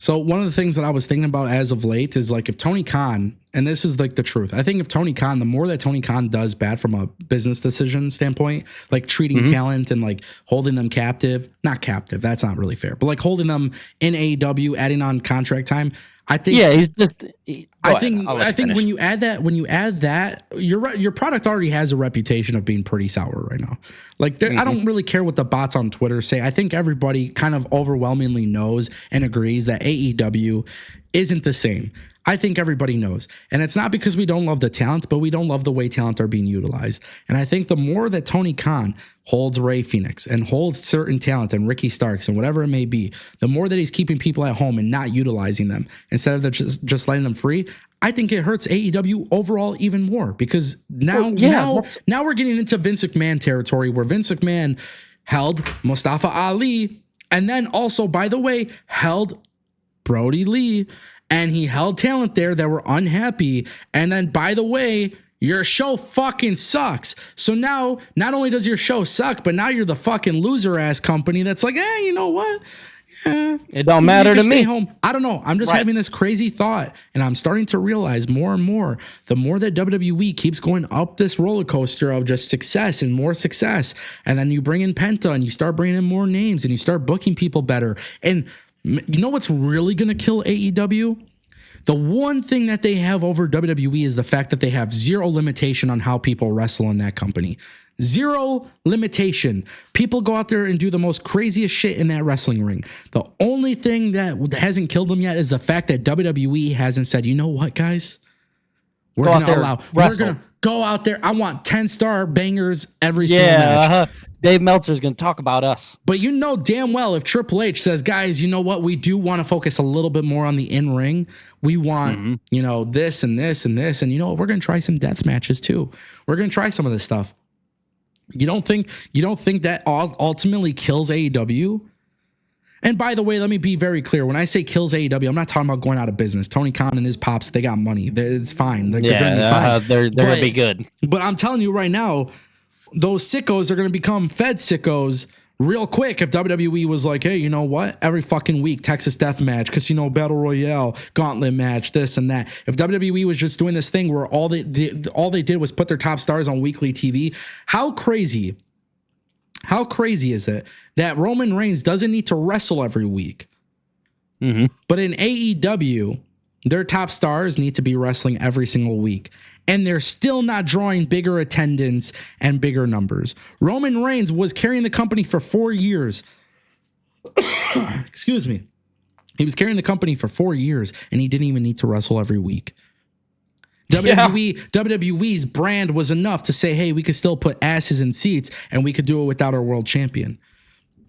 So one of the things that I was thinking about as of late is like if Tony Khan, and this is like the truth, I think if Tony Khan, the more that Tony Khan does bad from a business decision standpoint, like treating talent and like holding them captive, not captive, that's not really fair, but like holding them in AEW, adding on contract time. I think he's just. I think when you add that, your product already has a reputation of being pretty sour right now. Like I don't really care what the bots on Twitter say. I think everybody kind of overwhelmingly knows and agrees that AEW isn't the same. I think everybody knows. And it's not because we don't love the talent, but we don't love the way talent are being utilized. And I think the more that Tony Khan holds Ray Phoenix and holds certain talent and Ricky Starks and whatever it may be, the more that he's keeping people at home and not utilizing them instead of just letting them free, I think it hurts AEW overall even more because now we're getting into Vince McMahon territory where Vince McMahon held Mustafa Ali and then also, by the way, held Brody Lee. And he held talent there that were unhappy. And then, by the way, your show fucking sucks. So now, not only does your show suck, but now you're the fucking loser ass company that's like, you know what? It don't matter to me. Stay home. I don't know. I'm just having this crazy thought. And I'm starting to realize more and more, the more that WWE keeps going up this roller coaster of just success and more success. And then you bring in Penta and you start bringing in more names and you start booking people better. And you know what's really going to kill AEW? The one thing that they have over WWE is the fact that they have zero limitation on how people wrestle in that company. Zero limitation. People go out there and do the most craziest shit in that wrestling ring. The only thing that hasn't killed them yet is the fact that WWE hasn't said, you know what, guys? We're going to go out there. I want 10-star bangers every single match. Dave Meltzer's going to talk about us. But you know damn well if Triple H says, guys, you know what? We do want to focus a little bit more on the in-ring. We want, this and this and this. And you know what? We're going to try some death matches too. We're going to try some of this stuff. You don't think that ultimately kills AEW? And by the way, let me be very clear. When I say kills AEW, I'm not talking about going out of business. Tony Khan and his pops, they got money. It's fine. They're going to be fine. They're going to be good. But I'm telling you right now, those sickos are going to become Fed sickos real quick if WWE was like, hey, you know what? Every fucking week, Texas Death Match, Casino Battle Royale, Gauntlet Match, this and that. If WWE was just doing this thing where all they did was put their top stars on weekly TV, how crazy is it that Roman Reigns doesn't need to wrestle every week? But in AEW, their top stars need to be wrestling every single week. And they're still not drawing bigger attendance and bigger numbers. Roman Reigns was carrying the company for 4 years. Excuse me. He was carrying the company for 4 years, and he didn't even need to wrestle every week. WWE's brand was enough to say, hey, we could still put asses in seats, and we could do it without our world champion.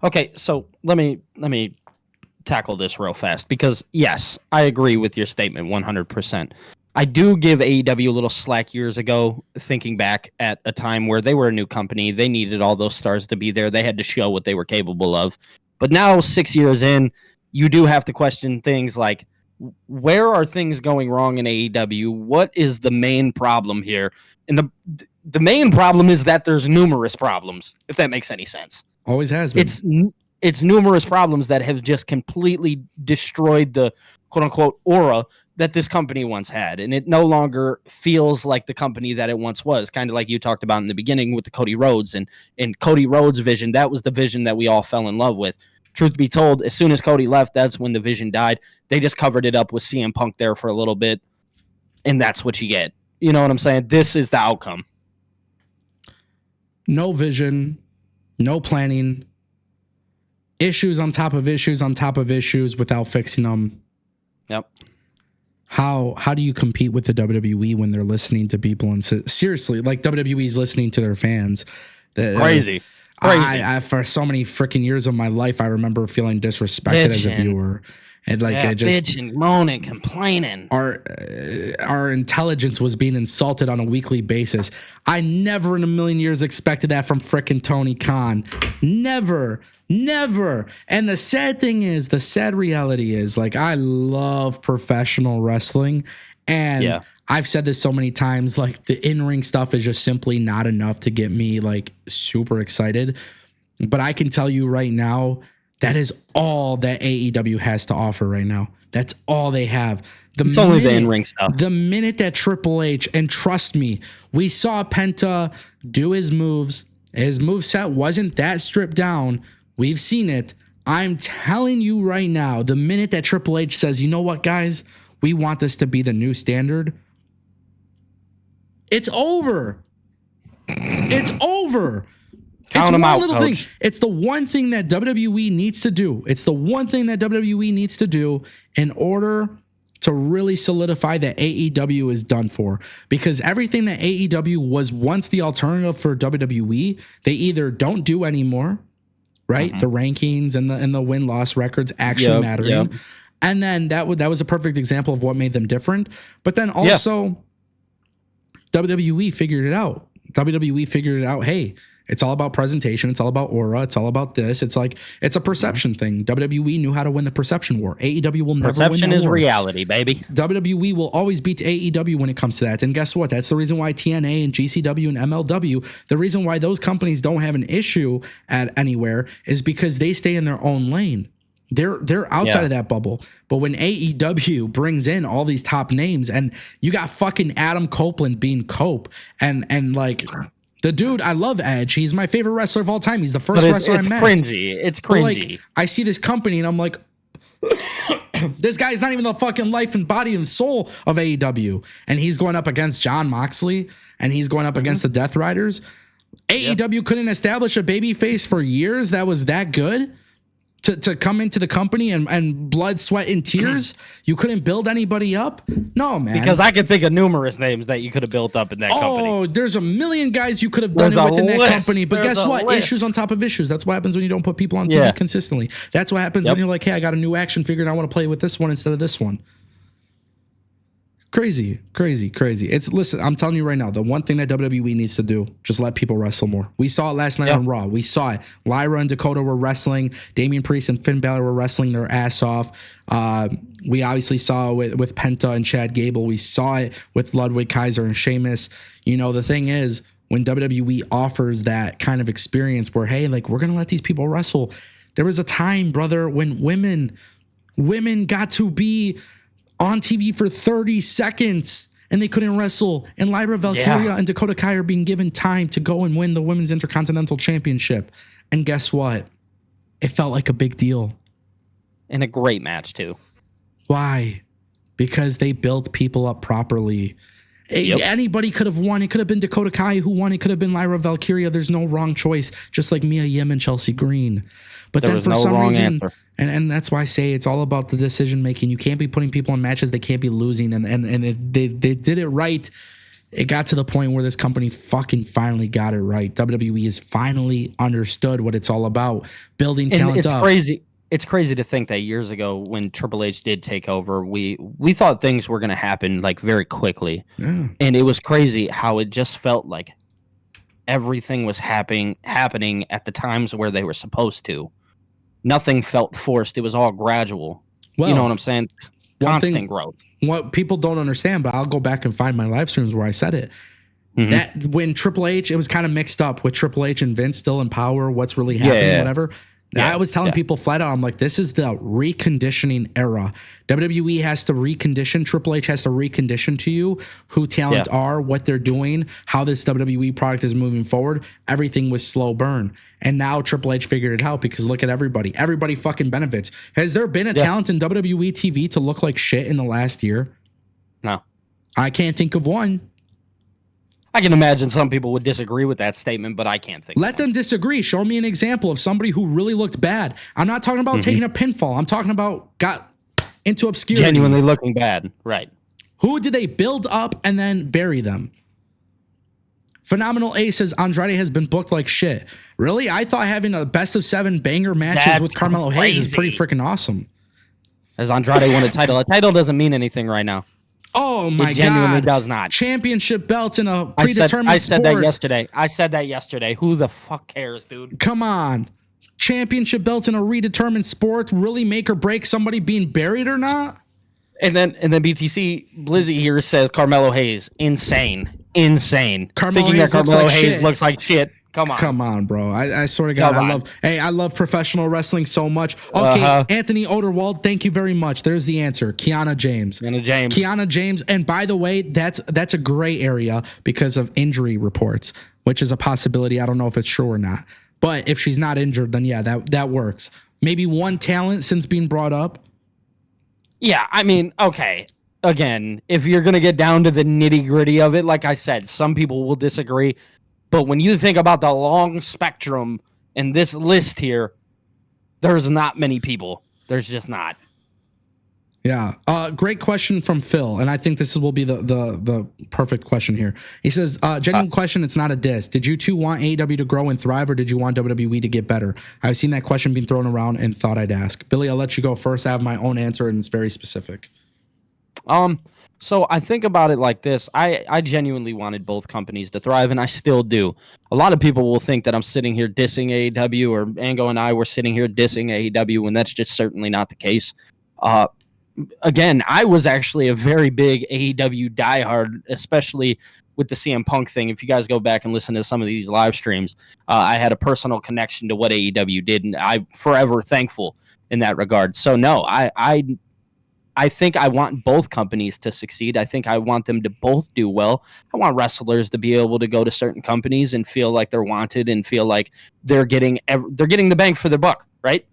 Okay, so let me tackle this real fast, because, yes, I agree with your statement 100%. I do give AEW a little slack years ago, thinking back at a time where they were a new company. They needed all those stars to be there. They had to show what they were capable of. But now, 6 years in, you do have to question things like, where are things going wrong in AEW? What is the main problem here? And the main problem is that there's numerous problems, if that makes any sense. Always has been. It's numerous problems that have just completely destroyed the quote-unquote aura that this company once had, and it no longer feels like the company that it once was, kind of like you talked about in the beginning with the Cody Rhodes and Cody Rhodes' vision. That was the vision that we all fell in love with. Truth be told, as soon as Cody left, that's when the vision died. They just covered it up with CM Punk there for a little bit, and that's what you get. You know what I'm saying? This is the outcome. No vision, no planning, issues on top of issues on top of issues without fixing them. Yep. How do you compete with the WWE when they're listening to people and seriously, like WWE's listening to their fans? Crazy. I for so many freaking years of my life, I remember feeling disrespected as a viewer. And like bitching, moaning, complaining. Our intelligence was being insulted on a weekly basis. I never in a million years expected that from frickin' Tony Khan. Never. And the sad reality is, like, I love professional wrestling, and I've said this so many times, like, the in-ring stuff is just simply not enough to get me, like, super excited. But I can tell you right now, That is all that AEW has to offer right now. That's all they have. It's only the in-ring stuff. The minute that Triple H, and trust me, we saw Penta do his moves. His moveset wasn't that stripped down. We've seen it. I'm telling you right now, the minute that Triple H says, you know what, guys, we want this to be the new standard, it's over. It's over. Count them out, Coach. Thing. It's the one thing that WWE needs to do. It's the one thing that WWE needs to do in order to really solidify that AEW is done for. Because everything that AEW was once the alternative for WWE, they either don't do anymore, right? Mm-hmm. The rankings and the win-loss records actually mattering. Yep. And then that was a perfect example of what made them different. But then also WWE figured it out. WWE figured it out. Hey, it's all about presentation. It's all about aura. It's all about this. It's like, it's a perception thing. WWE knew how to win the perception war. AEW will never win that war. Perception is reality, baby. WWE will always beat AEW when it comes to that. And guess what? That's the reason why TNA and GCW and MLW, the reason why those companies don't have an issue at anywhere is because they stay in their own lane. They're outside of that bubble. But when AEW brings in all these top names, and you got fucking Adam Copeland being Cope, and like the dude, I love Edge. He's my favorite wrestler of all time. He's the first wrestler I met. It's cringy. Like, I see this company and I'm like, this guy's not even the fucking life and body and soul of AEW. And he's going up against Jon Moxley, and he's going up against the Death Riders. AEW couldn't establish a babyface for years that was that good. To come into the company and blood, sweat, and tears, you couldn't build anybody up? No, man. Because I can think of numerous names that you could have built up in that company. Oh, there's a million guys you could have done it within that company. But guess what? Issues on top of issues. That's what happens when you don't put people on TV consistently. That's what happens when you're like, hey, I got a new action figure and I want to play with this one instead of this one. Crazy. Listen, I'm telling you right now, the one thing that WWE needs to do, just let people wrestle more. We saw it last night on Raw. We saw it. Lyra and Dakota were wrestling. Damian Priest and Finn Balor were wrestling their ass off. We obviously saw it with Penta and Chad Gable. We saw it with Ludwig Kaiser and Sheamus. You know, the thing is, when WWE offers that kind of experience where, hey, like, we're going to let these people wrestle. There was a time, brother, when women got to be on TV for 30 seconds and they couldn't wrestle. And Lyra Valkyria and Dakota Kai are being given time to go and win the Women's Intercontinental Championship. And guess what? It felt like a big deal. And a great match, too. Why? Because they built people up properly. Anybody could have won. It could have been Dakota Kai who won. It could have been Lyra Valkyria. There's no wrong choice, just like Mia Yim and Chelsea Green. But there then for some reason, and that's why I say it's all about the decision making. You can't be putting people in matches. They can't be losing. And they did it right. It got to the point where this company fucking finally got it right. WWE has finally understood what it's all about. Building talent up. It's crazy to think that years ago when Triple H did take over, we thought things were going to happen like very quickly. Yeah. And it was crazy how it just felt like everything was happening at the times where they were supposed to. Nothing felt forced. It was all gradual. Well, you know what I'm saying? Constant growth. What people don't understand, but I'll go back and find my live streams where I said it. Mm-hmm. That when Triple H, it was kind of mixed up with Triple H and Vince still in power, what's really happening, whatever. Yeah, I was telling people flat out, I'm like, this is the reconditioning era. WWE has to recondition. Triple H has to recondition to you who talent are, what they're doing, how this WWE product is moving forward. Everything was slow burn. And now Triple H figured it out because look at everybody. Everybody fucking benefits. Has there been a talent in WWE TV to look like shit in the last year? No. I can't think of one. I can imagine some people would disagree with that statement, but I can't think. Let them disagree. Show me an example of somebody who really looked bad. I'm not talking about taking a pinfall. I'm talking about got into obscurity. Genuinely looking bad. Right. Who did they build up and then bury them? Phenomenal Ace says Andrade has been booked like shit. Really? I thought having a best of 7 banger matches with Carmelo Hayes is pretty freaking awesome. As Andrade won a title. A title doesn't mean anything right now. Oh my God. It genuinely does not. Championship belts in a predetermined sport. I said that yesterday. Who the fuck cares, dude? Come on. Championship belts in a redetermined sport really make or break somebody being buried or not? And then BTC Blizzy here says Carmelo Hayes. Insane. Carmelo Hayes looks like shit. Come on, bro. I swear to God, I love professional wrestling so much. Okay, Anthony Oderwald, thank you very much. There's the answer. Kiana James. And by the way, that's a gray area because of injury reports, which is a possibility. I don't know if it's true or not. But if she's not injured, then yeah, that works. Maybe one talent since being brought up. Yeah, I mean, okay. Again, if you're going to get down to the nitty-gritty of it, like I said, some people will disagree. But when you think about the long spectrum in this list here, there's not many people. There's just not. Yeah. Great question from Phil. And I think this will be the perfect question here. He says, genuine question. It's not a diss. Did you two want AEW to grow and thrive, or did you want WWE to get better? I've seen that question being thrown around and thought I'd ask. Billy, I'll let you go first. I have my own answer, and it's very specific. So I think about it like this. I genuinely wanted both companies to thrive, and I still do. A lot of people will think that I'm sitting here dissing AEW, or Ango and I were sitting here dissing AEW, when that's just certainly not the case. Again, I was actually a very big AEW diehard, especially with the CM Punk thing. If you guys go back and listen to some of these live streams, I had a personal connection to what AEW did, and I'm forever thankful in that regard. So no, I think I want both companies to succeed. I think I want them to both do well. I want wrestlers to be able to go to certain companies and feel like they're wanted and feel like they're getting the bang for their buck, right?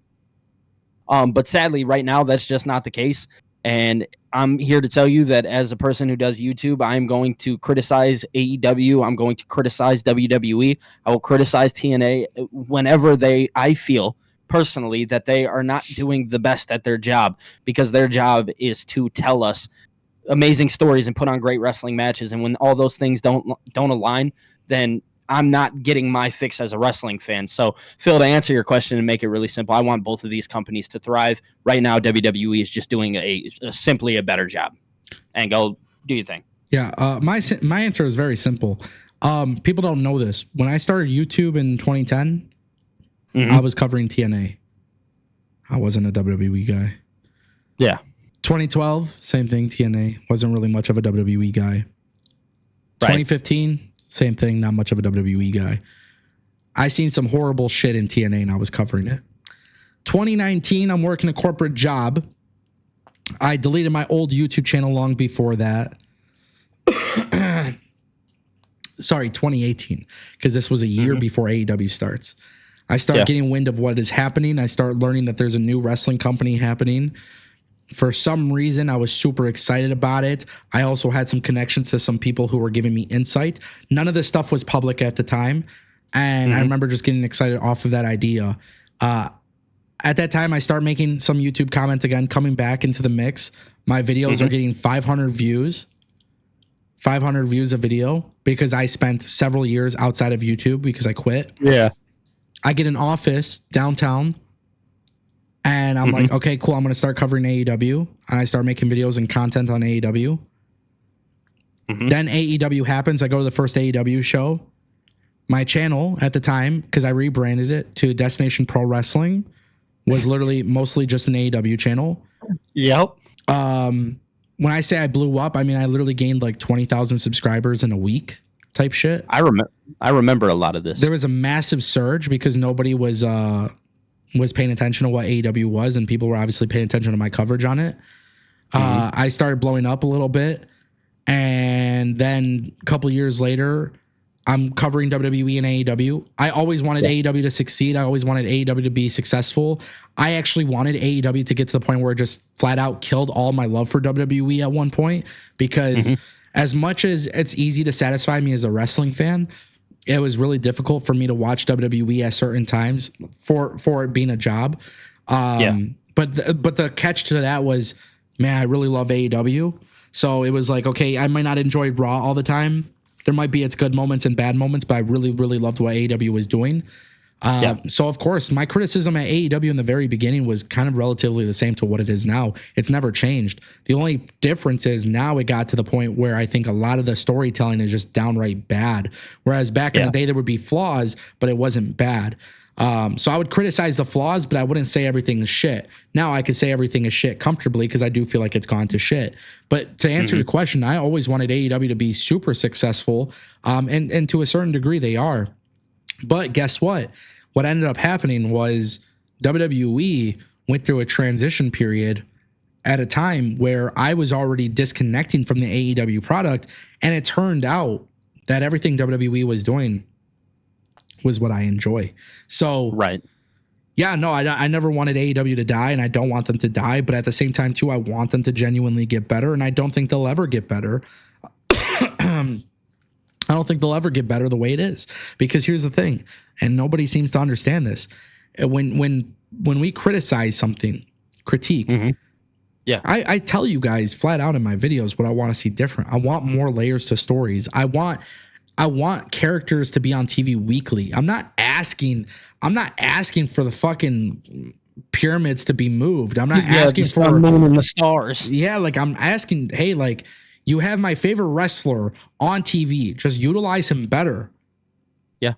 But sadly, right now, that's just not the case. And I'm here to tell you that as a person who does YouTube, I'm going to criticize AEW. I'm going to criticize WWE. I will criticize TNA whenever I feel personally that they are not doing the best at their job, because their job is to tell us amazing stories and put on great wrestling matches. And when all those things don't align, then I'm not getting my fix as a wrestling fan. So, Phil, to answer your question and make it really simple, I want both of these companies to thrive. Right now, WWE is just doing simply a better job. And go do your thing. Yeah, my answer is very simple. People don't know this. When I started YouTube in 2010, I was covering TNA. I wasn't a WWE guy. Yeah. 2012, same thing, TNA. Wasn't really much of a WWE guy. Right. 2015, same thing, not much of a WWE guy. I seen some horrible shit in TNA and I was covering it. 2019, I'm working a corporate job. I deleted my old YouTube channel long before that. Sorry, 2018, because this was a year before AEW starts. I start getting wind of what is happening. I start learning that there's a new wrestling company happening. For some reason, I was super excited about it. I also had some connections to some people who were giving me insight. None of this stuff was public at the time. And I remember just getting excited off of that idea. At that time, I start making some YouTube comments again, coming back into the mix. My videos are getting 500 views. 500 views a video because I spent several years outside of YouTube because I quit. Yeah. I get an office downtown. And I'm like, okay, cool. I'm going to start covering AEW. And I start making videos and content on AEW. Then AEW happens. I go to the first AEW show. My channel at the time, because I rebranded it to Destination Pro Wrestling, was literally mostly just an AEW channel. Yep. When I say I blew up, I mean, I literally gained like 20,000 subscribers in a week type shit. I remember a lot of this. There was a massive surge because nobody was paying attention to what AEW was, and people were obviously paying attention to my coverage on it. I started blowing up a little bit, and then a couple years later, I'm covering WWE and AEW. I always wanted AEW to succeed. I always wanted AEW to be successful. I actually wanted AEW to get to the point where it just flat out killed all my love for WWE at one point, because as much as it's easy to satisfy me as a wrestling fan, it was really difficult for me to watch WWE at certain times for it being a job. But the catch to that was, man, I really love AEW. So it was like, okay, I might not enjoy Raw all the time. There might be its good moments and bad moments, but I really, really loved what AEW was doing. So of course, my criticism at AEW in the very beginning was kind of relatively the same to what it is now. It's never changed. The only difference is now it got to the point where I think a lot of the storytelling is just downright bad. Whereas back in the day, there would be flaws, but it wasn't bad. So I would criticize the flaws, but I wouldn't say everything is shit. Now I could say everything is shit comfortably because I do feel like it's gone to shit. But to answer your question, I always wanted AEW to be super successful. And to a certain degree, they are. But guess what? What ended up happening was WWE went through a transition period at a time where I was already disconnecting from the AEW product. And it turned out that everything WWE was doing was what I enjoy. So, right. Yeah, no, I never wanted AEW to die, and I don't want them to die. But at the same time, too, I want them to genuinely get better, and I don't think they'll ever get better. I don't think they'll ever get better the way it is, because here's the thing, and nobody seems to understand this. When we criticize something, critique, yeah, I tell you guys flat out in my videos what I want to see different. I want more layers to stories. I want characters to be on TV weekly. I'm not asking for the fucking pyramids to be moved. I'm not asking for the moon and the stars. Yeah, like I'm asking, hey, like you have my favorite wrestler on TV. Just utilize him better. Yeah.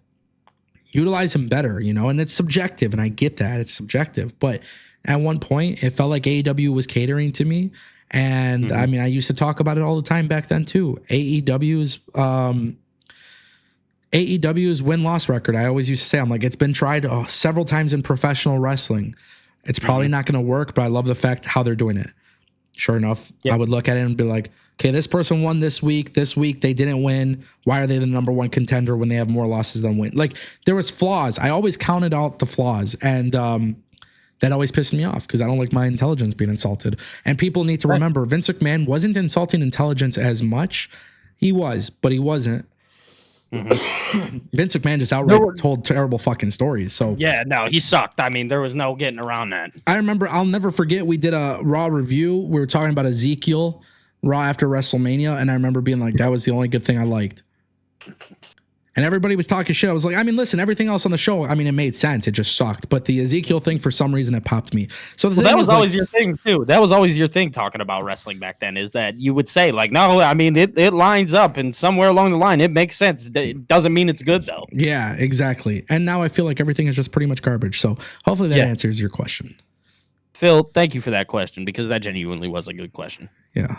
Utilize him better, and it's subjective, and I get that. It's subjective. But at one point, it felt like AEW was catering to me. And I mean, I used to talk about it all the time back then too. AEW's win-loss record, I always used to say, I'm like, it's been tried several times in professional wrestling. It's probably not going to work, but I love the fact how they're doing it. Sure enough, I would look at it and be like, okay, this person won this week. This week they didn't win. Why are they the number one contender when they have more losses than win? Like, there was flaws. I always counted out the flaws, and that always pissed me off because I don't like my intelligence being insulted. And people need to remember, Vince McMahon wasn't insulting intelligence as much. He was, but he wasn't. Vince McMahon just outright told terrible fucking stories. So yeah, no, he sucked. I mean, there was no getting around that. I remember, I'll never forget, we did a Raw review. We were talking about Ezekiel Raw after WrestleMania, and I remember being like, that was the only good thing I liked. And everybody was talking shit. I was like, I mean, listen, everything else on the show, I mean, it made sense. It just sucked. But the Ezekiel thing, for some reason, it popped me. So that was always your thing, too. That was always your thing talking about wrestling back then, is that you would say, like, no, I mean, it lines up, and somewhere along the line, it makes sense. It doesn't mean it's good, though. Yeah, exactly. And now I feel like everything is just pretty much garbage. So hopefully that answers your question. Phil, thank you for that question, because that genuinely was a good question. Yeah.